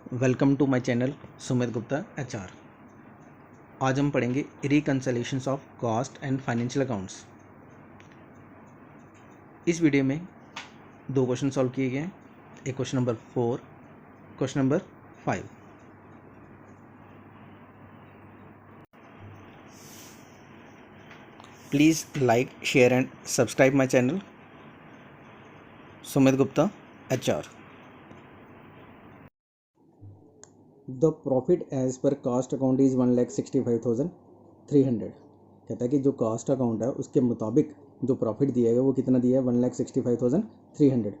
Welcome to my channel Sumit Gupta HR. आज हम पढ़ेंगे reconciliations of cost and financial accounts. इस वीडियो में दो क्वेश्चन सॉल्व किए गए हैं, एक question number 4, question number 5। Please like, share and subscribe my channel Sumit Gupta HR. The profit as per cost account is 1,65,300। कहता है कि जो कास्ट अकाउंट है उसके मुताबिक जो प्रॉफिट दिया गया वो कितना दिया है, 1,65,300।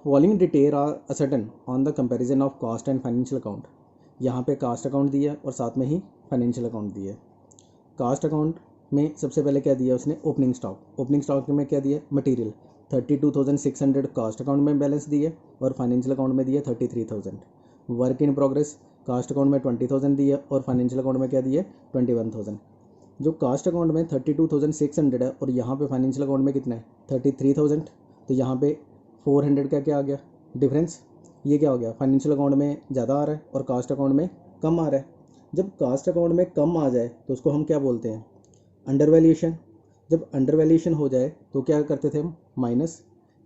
Following detail are ascertain on the comparison of cost and financial account. यहाँ पे कास्ट अकाउंट दिया है और साथ में ही फाइनेंशियल अकाउंट दिया है। कास्ट अकाउंट में सबसे पहले क्या दिया उसने, ओपनिंग स्टॉक। ओपनिंग स्टॉक में क्या दिया, मटेरियल 32,600 कास्ट अकाउंट में बैलेंस दिए और फाइनेंशियल अकाउंट में दिया 33,000। Work in progress cost account में 20,000 दिया और फाइनेंशियल अकाउंट में क्या दिया, 21,000। जो कास्ट अकाउंट में 32,600 है और यहाँ पे फाइनेंशियल अकाउंट में कितना है, 33,000, तो यहाँ पे 400 का क्या आ गया डिफरेंस। ये क्या हो गया, फाइनेंशियल अकाउंट में ज़्यादा आ रहा है और कास्ट अकाउंट में कम आ रहा है। जब कास्ट अकाउंट में कम आ जाए तो उसको हम क्या बोलते हैं, अंडर वैल्यूएशन। जब अंडर वैल्यूएशन हो जाए तो क्या करते थे हम, माइनस।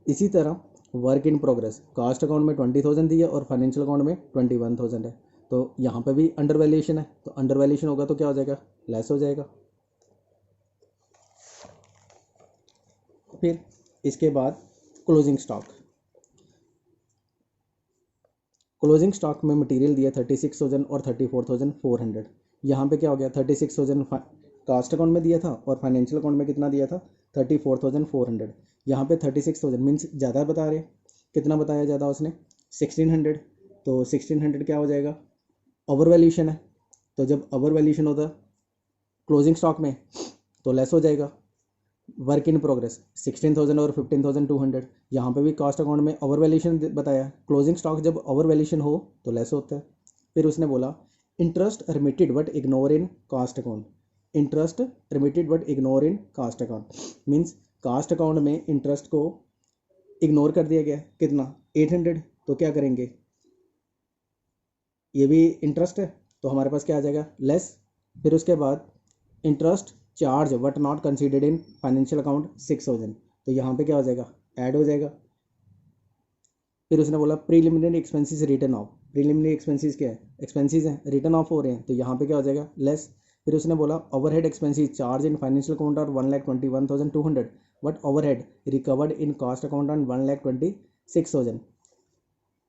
इसी तरह work in progress cost account में 20,000 दिया और फाइनेंशियल अकाउंट में 21,000 है, तो यहाँ पे भी अंडर वैल्यूएशन है, तो अंडर वैल्यूएशन होगा तो क्या हो जाएगा, लेस हो जाएगा। फिर इसके बाद क्लोजिंग स्टॉक। क्लोजिंग स्टॉक में मटेरियल दिया 36,000 और 34,400। यहाँ पे क्या हो गया, 36,000 कास्ट अकाउंट में दिया था और फाइनेंशियल अकाउंट में कितना दिया था, 34,400। यहाँ पे 36,000 मीन्स ज़्यादा बता रहे, कितना बताया ज़्यादा उसने, 1,600। तो 1,600 क्या हो जाएगा, ओवर वैल्यूशन है। तो जब ओवर वैल्यूशन होता क्लोजिंग स्टॉक में तो लेस हो जाएगा। वर्क इन प्रोग्रेस 16,000 और 15,200, यहाँ पे भी कास्ट अकाउंट में ओवर वैल्यूशन बताया। क्लोजिंग स्टॉक जब ओवर वैल्यूशन हो तो लेस होता है। फिर उसने बोला interest remitted but ignore in cost account. Interest remitted but ignore in cost account means cost account में इंटरेस्ट को इग्नोर कर दिया गया, कितना, 800। तो क्या करेंगे, ये भी इंटरेस्ट है तो हमारे पास क्या आ जाएगा, लेस। फिर उसके बाद interest charge but not considered in financial account 6,000, तो यहाँ पे क्या हो जाएगा, ऐड हो जाएगा। फिर उसने बोला preliminary expenses written of. Preliminary expenses क्या है, एक्सपेंसेस हैं, रिटर्न ऑफ हो रहे हैं, तो यहाँ पे क्या हो जाएगा, लेस। फिर उसने बोला overhead expenses charge in financial account और 1,21,200 but overhead recovered in cost account on 1,26,000।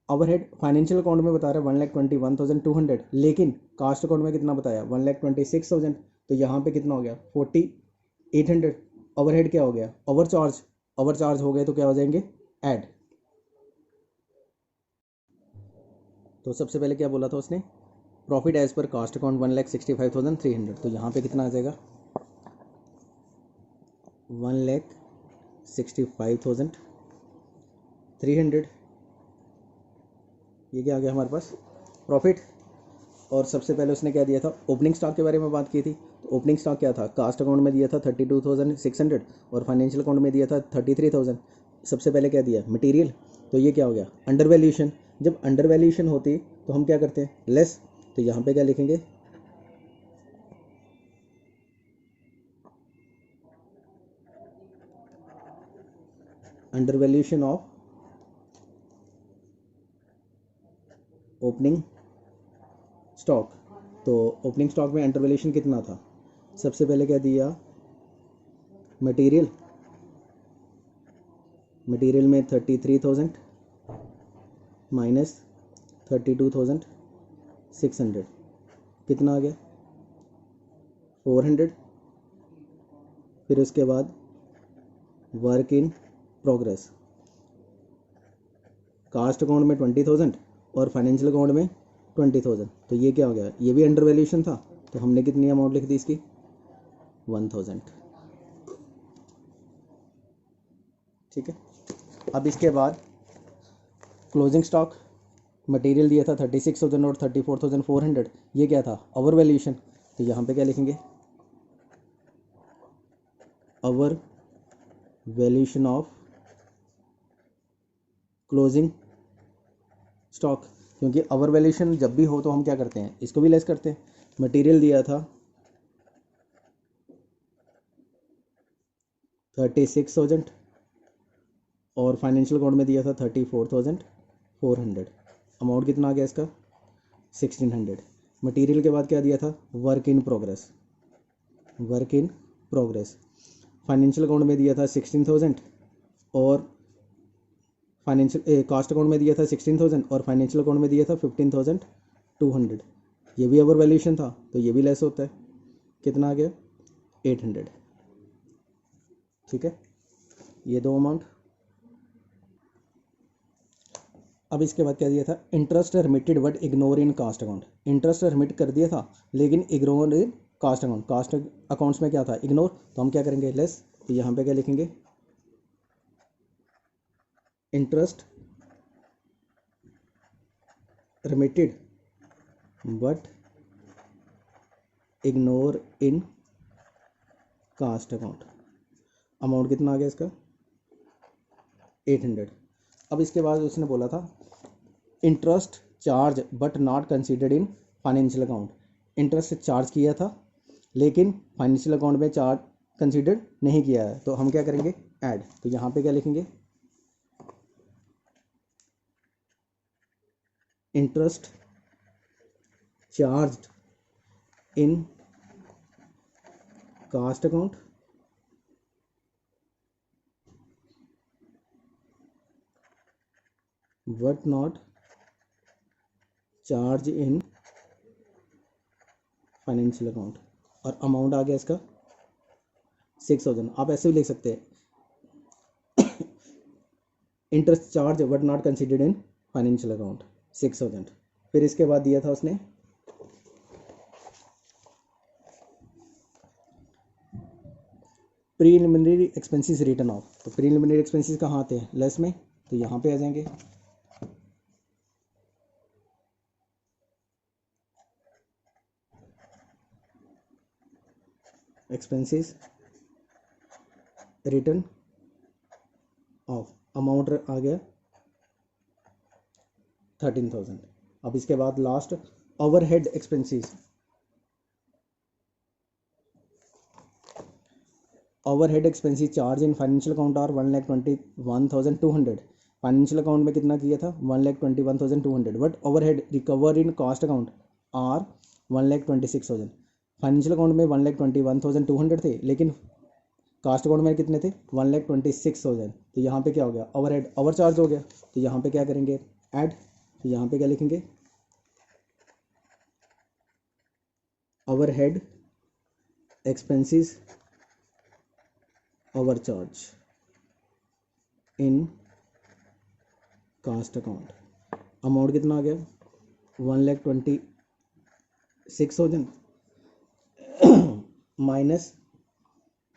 Overhead financial account में बता रहा है 1,21,200, लेकिन कास्ट अकाउंट में कितना बताया, 1,26,000। तो यहाँ पे कितना हो गया, 4,800। ओवरहेड क्या हो गया, ओवर चार्ज हो गए तो क्या हो जाएंगे, ऐड। तो सबसे पहले क्या बोला था उसने, profit as per cost account 1,65,300, तो यहाँ पे कितना आ जाएगा, 1,65,300। ये क्या आ गया हमारे पास, प्रॉफिट। और सबसे पहले उसने क्या दिया था, ओपनिंग स्टॉक के बारे में बात की थी। तो ओपनिंग स्टॉक क्या था, कास्ट अकाउंट में दिया था 32,600 और फाइनेंशियल अकाउंट में दिया था 33,000। सबसे पहले क्या दिया, मटेरियल, तो ये क्या हो गया, अंडर वैल्यूएशन। जब अंडर वैल्यूएशन होती तो हम क्या करते हैं, लेस। तो यहाँ पे क्या लिखेंगे, under valuation of opening stock. तो ओपनिंग स्टॉक में अंडर वैल्यूएशन कितना था, सबसे पहले क्या दिया, मटेरियल। मटेरियल में 33,000 माइनस 32,600, कितना आ गया, 400। फिर उसके बाद work in progress cost account में 20,000 और फाइनेंशियल अकाउंट में 20,000, तो ये क्या हो गया, ये भी अंडर वैल्यूएशन था, तो हमने कितनी अमाउंट लिख दी इसकी, 1,000। ठीक है। अब इसके बाद क्लोजिंग स्टॉक, मटेरियल दिया था 36,000 और 34,400, ये क्या था, ओवर वैल्यूएशन। तो यहाँ पे क्या लिखेंगे, over valuation of closing stock. क्योंकि ओवर वैल्यूएशन जब भी हो तो हम क्या करते हैं, इसको भी लेस करते हैं। मटेरियल दिया था 36,000 और फाइनेंशियल अकाउंट में दिया था 34,400। अमाउंट कितना आ गया इसका 1,600। मटेरियल के बाद क्या दिया था, work in progress. Work in progress financial account में दिया था 16,000 और फाइनेंशियल कॉस्ट अकाउंट में दिया था 16,000 और फाइनेंशियल अकाउंट में दिया था 15,200। ये भी ओवर वैल्यूएशन था तो ये भी लेस होता है। कितना आ गया 800। ठीक है, ये दो अमाउंट। अब इसके बाद क्या दिया था, interest remitted but ignore in cost account. Interest remit कर दिया था लेकिन ignore in cost account. Cost accounts में क्या था, इग्नोर। तो हम क्या करेंगे, लेस। तो यहाँ पे क्या लिखेंगे, interest remitted but ignore in cost account. Amount कितना आ गया इसका 800। अब इसके बाद उसने बोला था interest charge but not considered in financial account. Interest charge किया था लेकिन फाइनेंशियल अकाउंट में चार्ज कंसीडर्ड नहीं किया है, तो हम क्या करेंगे, ऐड। तो यहाँ पे क्या लिखेंगे, interest charged in cost account but not charge in financial account. और अमाउंट आ गया इसका 6,000। आप ऐसे भी लिख सकते हैं, interest charge but not considered in financial account 6,000। फिर इसके बाद दिया था उसने प्रीलिमिनरी एक्सपेंसेस रिटर्न ऑफ। तो प्रीलिमिनरी एक्सपेंसेस कहाँ आते हैं, लेस में। तो यहाँ पे आ जाएंगे, एक्सपेंसेस रिटर्न ऑफ। अमाउंट आ गया 13,000। अब इसके बाद last overhead expenses. Overhead expenses charge in financial account are 1,21,200। Financial account में कितना किया था 1,21,200, but overhead recover in cost account are 1,26,000। Financial account में 1,21,200 थे लेकिन कास्ट अकाउंट में कितने थे 1,26,000। तो यहाँ पे क्या हो गया, ओवरहेड ओवर चार्ज हो गया। तो यहाँ पे क्या करेंगे, ऐड। तो यहाँ पे क्या लिखेंगे, overhead expenses over charge in cost account. Amount कितना आ गया 1,26,000 माइनस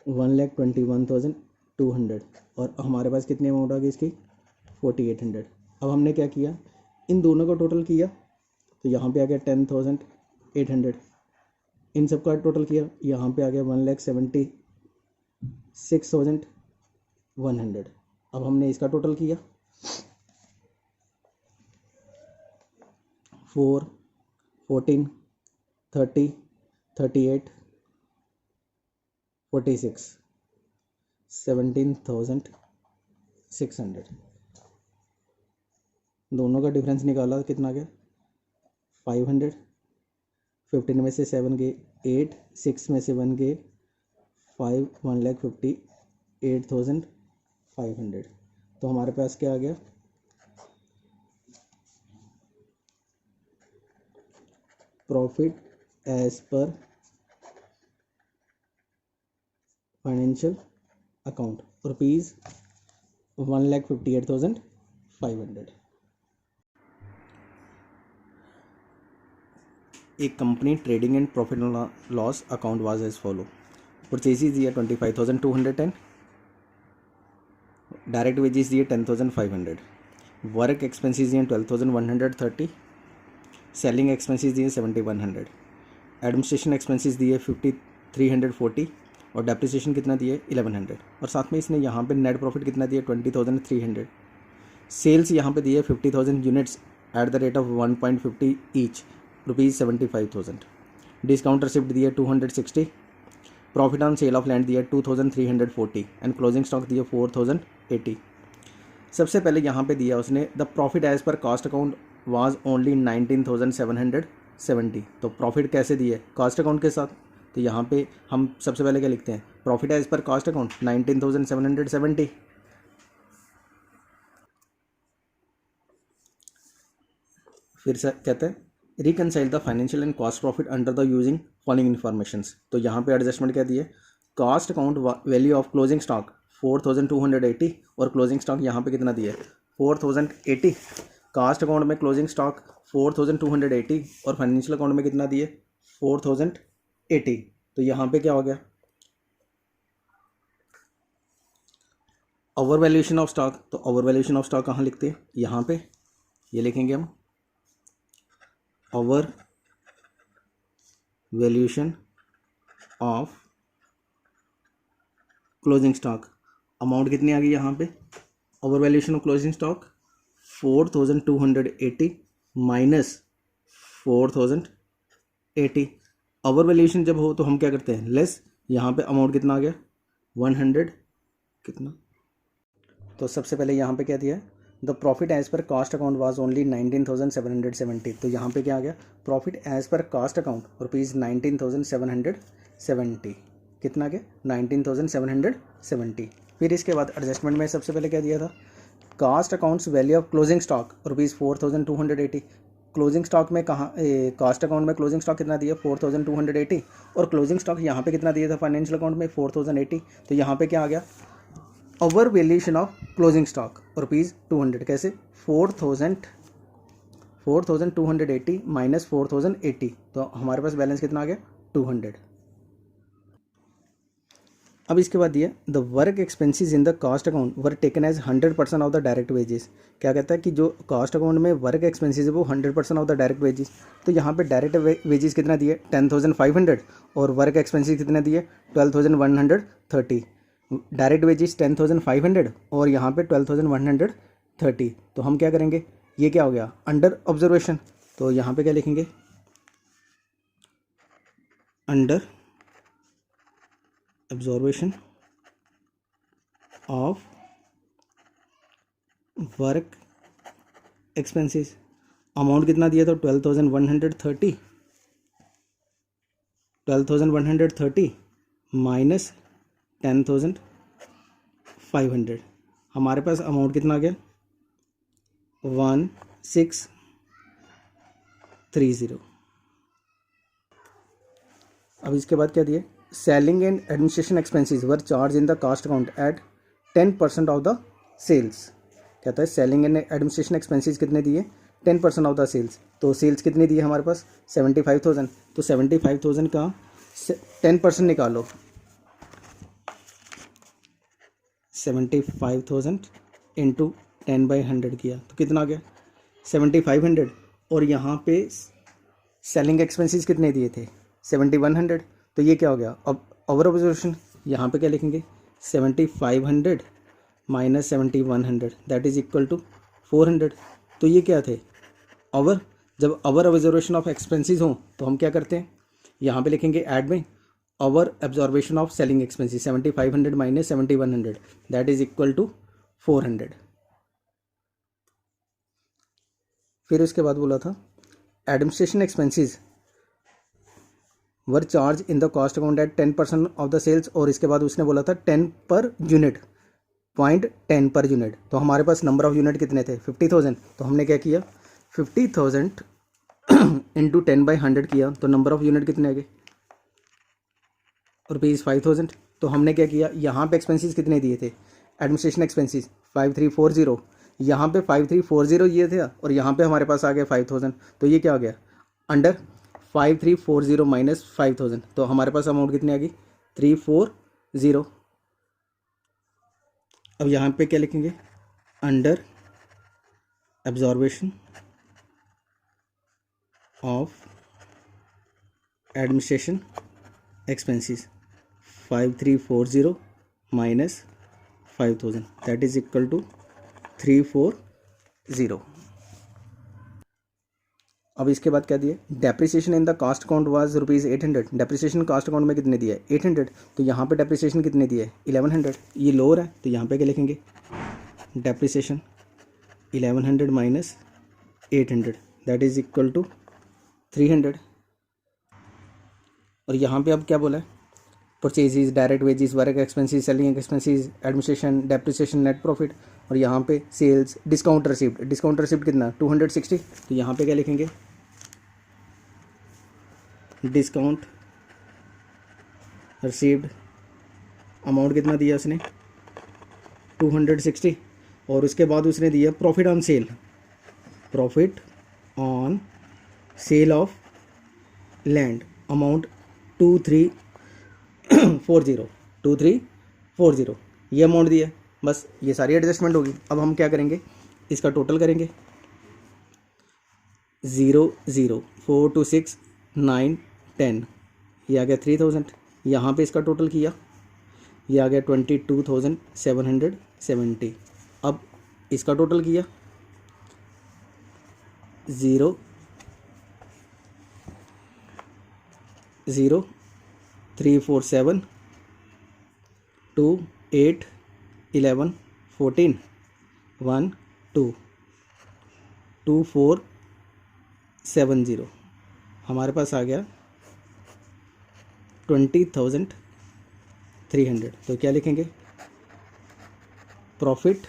1,21,200 और हमारे पास कितनी अमाउंट आ गई इसकी 4,800। अब हमने क्या किया, इन दोनों का टोटल किया तो यहाँ पे आ गया 10,800। इन सब का टोटल किया, यहाँ पे आ गया 1,76,100। अब हमने इसका टोटल किया 4, 14, 30, 38, 46, 17,600। दोनों का डिफरेंस निकाला, कितना आ गया 500। 15 में से 7 गए 8, 6 में से 1 गए 5, 1,58,500। तो हमारे पास क्या आ गया, profit as per financial account ₹1,58,500। एक company trading and profit loss account was as follow. Purchases दिया 25,210, डायरेक्ट वेजेस दिए 10,500, वर्क एक्सपेंसेस दिए 12,130, सेलिंग एक्सपेंसेस दिए 7,100, एडमिनिस्ट्रेशन एक्सपेंसेस दिए 5,340 और डेप्रिसिएशन कितना दिए 1,100। और साथ में इसने यहाँ पे नेट प्रॉफिट कितना दिया 20,300। सेल्स यहाँ पे दिए 50,000 units at the rate of 1.50 each, ₹75,000. Discount receipt दिए 260. Profit on sale of land दिया 2340 एंड क्लोजिंग स्टॉक दिया 4080. सबसे पहले यहाँ पे दिया उसने the profit as per cost account was only 19,770. तो प्रॉफिट कैसे दिए? कॉस्ट अकाउंट के साथ. तो यहाँ पे हम सबसे पहले क्या लिखते हैं? Profit as per cost account 19,770. फिर से कहते हैं reconcile the financial and cost profit under the using following informations. तो यहाँ पे एडजस्टमेंट क्या दिए? Cost account value of closing stock 4,280 और क्लोजिंग स्टॉक यहाँ पे कितना दिया है? 4,080. कास्ट अकाउंट में क्लोजिंग स्टॉक 4,280 और फाइनेंशियल अकाउंट में कितना दिए? 4,080. तो यहाँ पे क्या हो गया? Over valuation of stock. तो ओवर वैल्यूएशन ऑफ स्टॉक कहाँ लिखते हैं? यहाँ पे ये लिखेंगे हम, over valuation of closing stock. Amount कितनी आ गई यहाँ पे? Over valuation of closing stock 4,280 minus 4,080. Over valuation जब हो तो हम क्या करते हैं? लेस. यहाँ पे अमाउंट कितना आ गया? 100 कितना. तो सबसे पहले यहाँ पे क्या दिया है? The profit as per cost account was only 19,770. तो यहाँ पे क्या आ गया? Profit as per cost account ₹19,770. कितना गया? 19,770. फिर इसके बाद एडजस्टमेंट में सबसे पहले क्या दिया था? Cost accounts value of closing stock ₹4,280. Closing stock में कहाँ कास्ट अकाउंट में क्लोजिंग स्टॉक कितना दिया? 4,280. और क्लोजिंग स्टॉक यहाँ पे कितना दिया था फाइनेंशियल अकाउंट में? 4,080. तो यहाँ पे क्या आ गया? Over valuation of closing stock ₹200. कैसे? 4,280 माइनस 4,080. तो हमारे पास बैलेंस कितना आ गया? 200. अब इसके बाद दिया the work expenses in the cost account were taken as 100% of the direct wages. क्या कहता है कि जो कॉस्ट अकाउंट में वर्क एक्सपेंसेस है वो 100% ऑफ द डायरेक्ट वेजेस. तो यहाँ पे डायरेक्ट वेजेस कितना दिए? 10,500 और वर्क एक्सपेंसेस कितने दिए? 12,130. डायरेक्ट वेजेस 10,500 और यहाँ पे 12,130. तो हम क्या करेंगे? ये क्या हो गया? Under observation. तो यहाँ पे क्या लिखेंगे? Under observation of work expenses. Amount कितना दिया था? 12,130. 12,130 माइनस 10,500. हमारे पास अमाउंट कितना आ गया? 1630. अब इसके बाद क्या दिए? Selling and administration expenses were charge in the cost account at 10% of the sales. कहता है सेलिंग एंड एडमिनिस्ट्रेशन एक्सपेंसेस कितने दिए? 10% ऑफ द सेल्स. तो सेल्स कितनी दी है हमारे पास? 75,000. तो 75,000 का 10% निकालो. 75,000 इंटू 10/100 किया तो कितना आ गया? 7,500. और यहाँ पे सेलिंग एक्सपेंसेस कितने दिए थे? 7,100. तो ये क्या हो गया? अब ओवर ऑब्जर्वेशन यहाँ पे क्या लिखेंगे? 7,500 minus 7,100 that is equal to 400. तो ये क्या थे? ओवर. जब ओवर ऑब्जर्वेशन ऑफ एक्सपेंसेस हो तो हम क्या करते हैं? यहाँ पे लिखेंगे ऐड में over absorption of selling expenses 7,500 minus 7,100 that is equal to 400. फिर उसके बाद बोला था administration expenses were charge in the cost account at 10% of the sales. और इसके बाद उसने बोला था 10 पर यूनिट, 0.10 पर यूनिट. तो हमारे पास नंबर ऑफ यूनिट कितने थे? 50,000. तो हमने क्या किया? 50,000 इंटू 10/100 किया तो नंबर ऑफ यूनिट कितने आ गए? ₹5,000. तो हमने क्या किया? यहाँ पे एक्सपेंसेस कितने दिए थे? Administration expenses 5,340. यहाँ पे 5,340 ये थे और यहाँ पे हमारे पास आ गया 5,000. तो ये क्या हो गया? Under 5,340 minus 5,000. तो हमारे पास अमाउंट कितनी आ गई? 340. अब यहाँ पे क्या लिखेंगे? Under absorption of administration expenses 5,340 minus 5,000 that is equal to 340. अब इसके बाद क्या दिए, depreciation in the cost account was ₹800, depreciation cost account में कितने दिया है 800, तो यहाँ पे डेप्रिसिएशन कितने दिए है 1100, ये लोअर है तो यहाँ पे क्या लिखेंगे, depreciation 1100 minus 800 that is equal to 300। और यहाँ पे अब क्या बोला है, purchases, direct wages, work expenses, selling expenses, administration, depreciation, net profit, और यहाँ पे सेल्स, डिस्काउंट रिसिप्ट कितना 260, तो यहाँ पे क्या लिखेंगे, डिस्काउंट रिसीव्ड अमाउंट कितना दिया उसने 260, और उसके बाद उसने दिया profit on sale of land amount 2340 ये अमाउंट दिया है। बस ये सारी एडजस्टमेंट होगी। अब हम क्या करेंगे, इसका टोटल करेंगे, 0 0 4 2 6 9 10, ये आ गया 3000, यहाँ पे इसका टोटल किया, ये आ गया 22,770। अब इसका टोटल किया 0 0 3 4 7 2 8 11 14 1 2 2 4 7 0, हमारे पास आ गया 20,300। तो क्या लिखेंगे, profit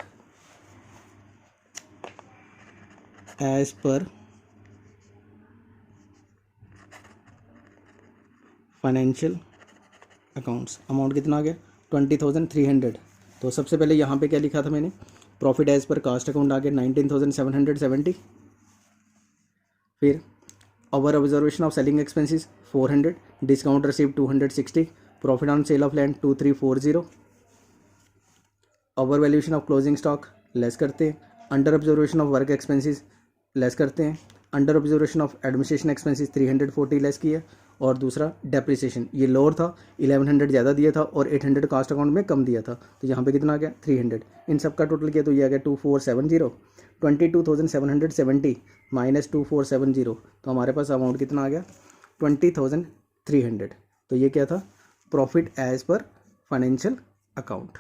as per financial accounts, amount कितना आ गया 20,300। तो सबसे पहले यहाँ पे क्या लिखा था मैंने, profit as per cost account आ गया 19,770, फिर our observation of selling expenses 400, discount received 260, profit on sale of land 2340, our valuation of closing stock less करते हैं, under observation of work expenses less करते हैं, under observation of administration expenses 340 less किया, और दूसरा डेप्रिसिएशन ये lower था 1100 ज़्यादा दिया था और 800 कास्ट अकाउंट में कम दिया था, तो यहाँ पे कितना आ गया 300, इन सब का टोटल किया तो ये आ गया 2470, 22,770 माइनस 2470, तो हमारे पास अमाउंट कितना आ गया 20,300। तो ये क्या था, profit as per financial account.